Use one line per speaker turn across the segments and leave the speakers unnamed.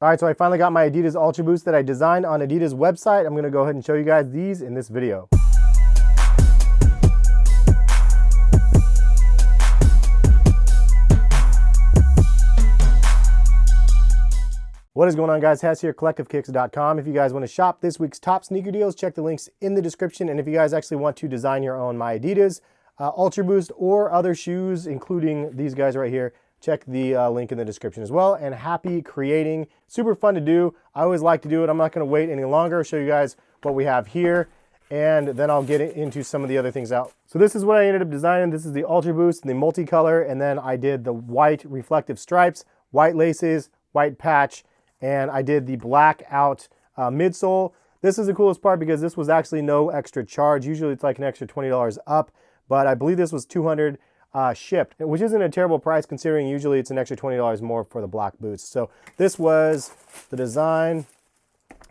All right, so I finally got my Adidas UltraBOOST that I designed on Adidas website. I'm gonna go ahead and show you guys these in this video. What is going on, guys? Hess here, CollectiveKicks.com. If you guys want to shop this week's top sneaker deals, check the links in the description. And if you guys actually want to design your own MiAdidas, UltraBOOST, or other shoes, including these guys right here, check the link in the description as well. And happy creating. Super fun to do. I always like to do it. I'm not going to wait any longer. I'll show you guys what we have here, and then I'll get into some of the other things out. So this is what I ended up designing. This is the UltraBOOST, the multicolor, and then I did the white reflective stripes, white laces, white patch, and I did the black out midsole. This is the coolest part because this was actually no extra charge. Usually it's like an extra $20 up, but I believe this was $200 shipped, which isn't a terrible price considering usually it's an extra $20 more for the black boots. So this was the design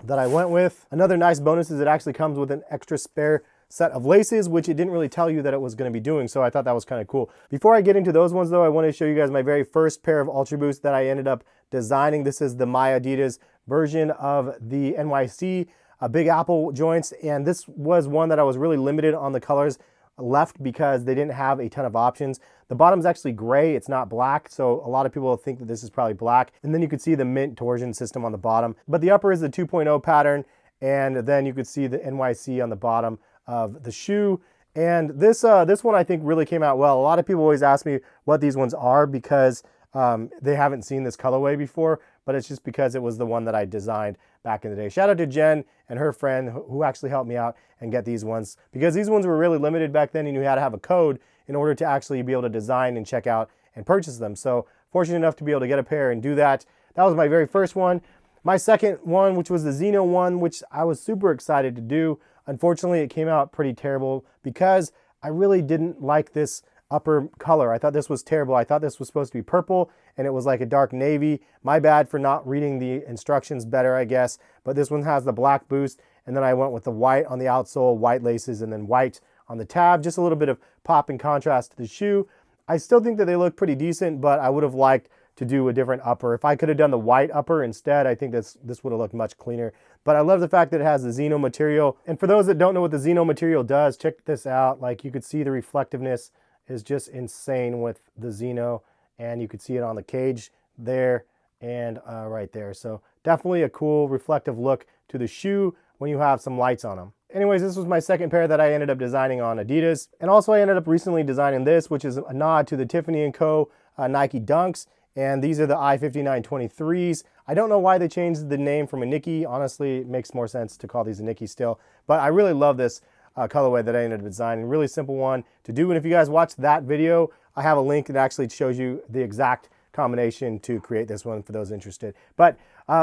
that I went with. Another nice bonus is it actually comes with an extra spare set of laces, which it didn't really tell you that it was going to be doing, so I thought that was kind of cool. Before I get into those ones though, I want to show you guys my very first pair of UltraBOOST that I ended up designing. This is the MiAdidas version of the NYC Big Apple joints, and this was one that I was really limited on the colors left because they didn't have a ton of options. The bottom's actually gray, it's not black, so a lot of people think that this is probably black, and then you could see the mint torsion system on the bottom. But the upper is the 2.0 pattern, and then you could see the NYC on the bottom of the shoe. And this one I think really came out well. A lot of people always ask me what these ones are because they haven't seen this colorway before, but it's just because it was the one that I designed back in the day. Shout out to Jen and her friend who actually helped me out and get these ones, because these ones were really limited back then and you had to have a code in order to actually be able to design and check out and purchase them. So fortunate enough to be able to get a pair and do that. That was my very first one. My second one, which was the Xeno one, which I was super excited to do. Unfortunately, it came out pretty terrible because I really didn't like this upper color. I thought this was terrible. I thought this was supposed to be purple and it was like a dark navy. My bad for not reading the instructions better, I guess. But this one has the black boost, and then I went with the white on the outsole, white laces, and then white on the tab. Just a little bit of pop and contrast to the shoe. I still think that they look pretty decent, but I would have liked to do a different upper. If I could have done the white upper instead, I think this would have looked much cleaner. But I love the fact that it has the Xeno material. And for those that don't know what the Xeno material does, check this out. Like, you could see the reflectiveness is just insane with the Xeno, and you could see it on the cage there and right there. So definitely a cool reflective look to the shoe when you have some lights on them. Anyways, this was my second pair that I ended up designing on Adidas. And also I ended up recently designing this, which is a nod to the Tiffany and Co Nike Dunks. And these are the I-5923s. I don't know why they changed the name from a Nike. Honestly, it makes more sense to call these a Nike still. But I really love this colorway that I ended up designing. Really simple one to do. And if you guys watch that video, I have a link that actually shows you the exact combination to create this one for those interested. But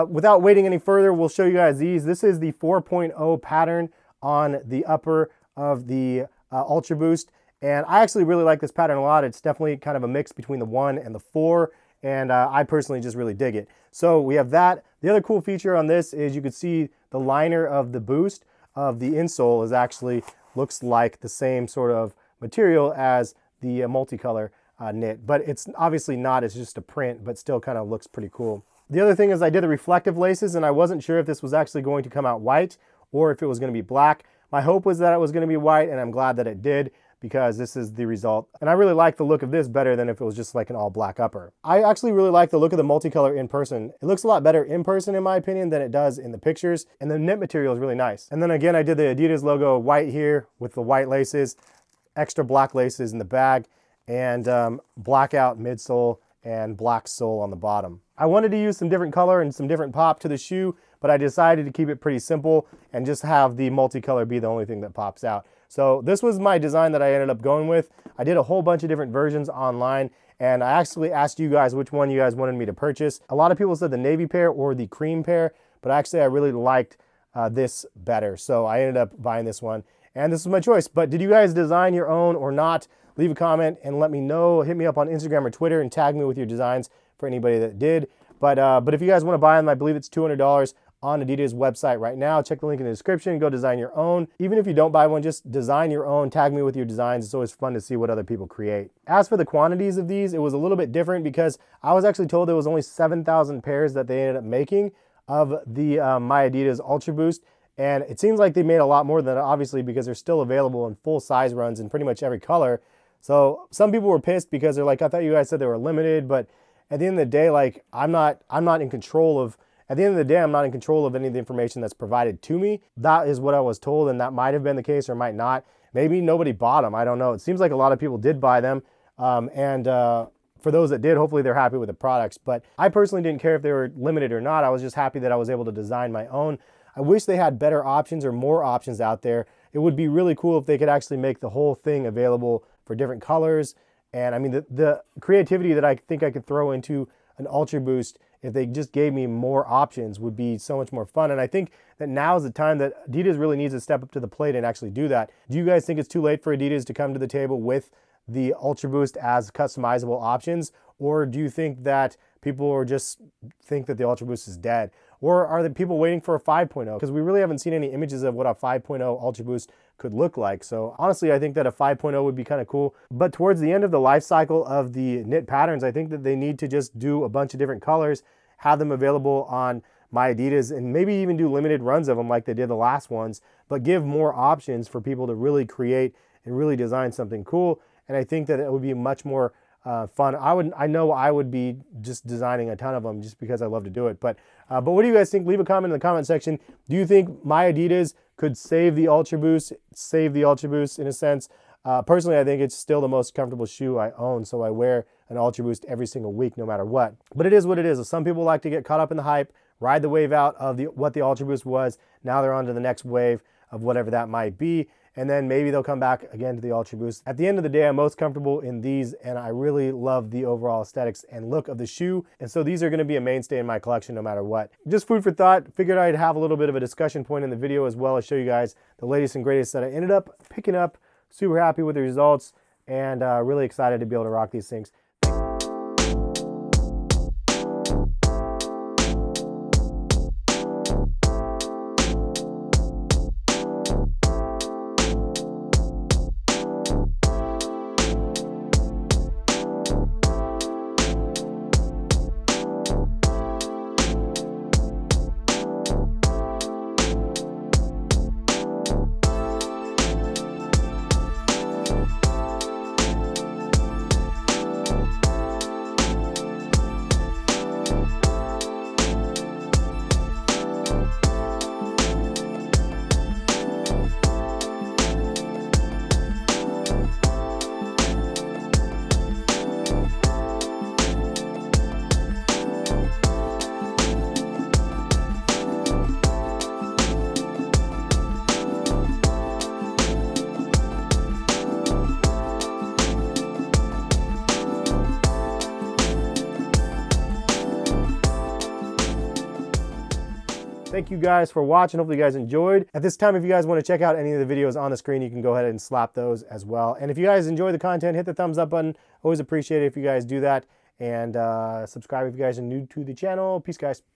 without waiting any further, we'll show you guys these. This is the 4.0 pattern on the upper of the UltraBOOST. And I actually really like this pattern a lot. It's definitely kind of a mix between the 1 and the 4. And I personally just really dig it. So we have that. The other cool feature on this is you could see the liner of the boost of the insole is actually looks like the same sort of material as the multicolor knit, but it's obviously not. It's just a print, but still kind of looks pretty cool. The other thing is I did the reflective laces, and I wasn't sure if this was actually going to come out white or if it was going to be black. My hope was that it was going to be white, and I'm glad that it did, because this is the result. And I really like the look of this better than if it was just like an all black upper. I actually really like the look of the multicolor in person. It looks a lot better in person in my opinion than it does in the pictures. And the knit material is really nice. And then again, I did the Adidas logo white here with the white laces, extra black laces in the bag, and blackout midsole and black sole on the bottom. I wanted to use some different color and some different pop to the shoe, but I decided to keep it pretty simple and just have the multicolor be the only thing that pops out. So this was my design that I ended up going with. I did a whole bunch of different versions online, and I actually asked you guys which one you guys wanted me to purchase. A lot of people said the navy pair or the cream pair, but actually I really liked this better. So I ended up buying this one, and this was my choice. But did you guys design your own or not? Leave a comment and let me know. Hit me up on Instagram or Twitter and tag me with your designs for anybody that did. But if you guys want to buy them, I believe it's $200 on Adidas website right now. Check the link in the description, go design your own. Even if you don't buy one, just design your own, tag me with your designs. It's always fun to see what other people create. As for the quantities of these, it was a little bit different because I was actually told there was only 7,000 pairs that they ended up making of the MiAdidas UltraBOOST. And it seems like they made a lot more than that, obviously, because they're still available in full size runs in pretty much every color. So some people were pissed because they're like, I thought you guys said they were limited, but at the end of the day, like I'm not in control of, at the end of the day, I'm not in control of any of the information that's provided to me. That is what I was told, and that might have been the case or might not. Maybe nobody bought them, I don't know. It seems like a lot of people did buy them, for those that did, hopefully they're happy with the products. But I personally didn't care if they were limited or not. I was just happy that I was able to design my own. I wish they had better options or more options out there. It would be really cool if they could actually make the whole thing available for different colors. And I mean, the creativity that I think I could throw into an UltraBOOST, if they just gave me more options, would be so much more fun. And I think that now is the time that Adidas really needs to step up to the plate and actually do that. Do you guys think it's too late for Adidas to come to the table with the UltraBOOST as customizable options? Or do you think that people are just think that the UltraBOOST is dead? Or are the people waiting for a 5.0? Because we really haven't seen any images of what a 5.0 UltraBOOST could look like. So honestly, I think that a 5.0 would be kind of cool. But towards the end of the life cycle of the knit patterns, I think that they need to just do a bunch of different colors, have them available on MiAdidas, and maybe even do limited runs of them like they did the last ones, but give more options for people to really create and really design something cool. And I think that it would be much more fun. I know I would be just designing a ton of them just because I love to do it. But what do you guys think? Leave a comment in the comment section. Do you think MiAdidas could save the UltraBOOST in a sense? Personally, I think it's still the most comfortable shoe I own, so I wear an UltraBOOST every single week, no matter what. But it is what it is. Some people like to get caught up in the hype, ride the wave out of what the UltraBOOST was. Now they're on to the next wave of whatever that might be. And then maybe they'll come back again to the UltraBOOST. At the end of the day, I'm most comfortable in these, and I really love the overall aesthetics and look of the shoe. And so these are gonna be a mainstay in my collection no matter what. Just food for thought. Figured I'd have a little bit of a discussion point in the video as well as show you guys the latest and greatest that I ended up picking up. Super happy with the results, and really excited to be able to rock these things. Thank you guys for watching. Hopefully you guys enjoyed. At this time, if you guys want to check out any of the videos on the screen, you can go ahead and slap those as well. And if you guys enjoy the content, hit the thumbs up button. Always appreciate it if you guys do that. And subscribe if you guys are new to the channel. Peace, guys.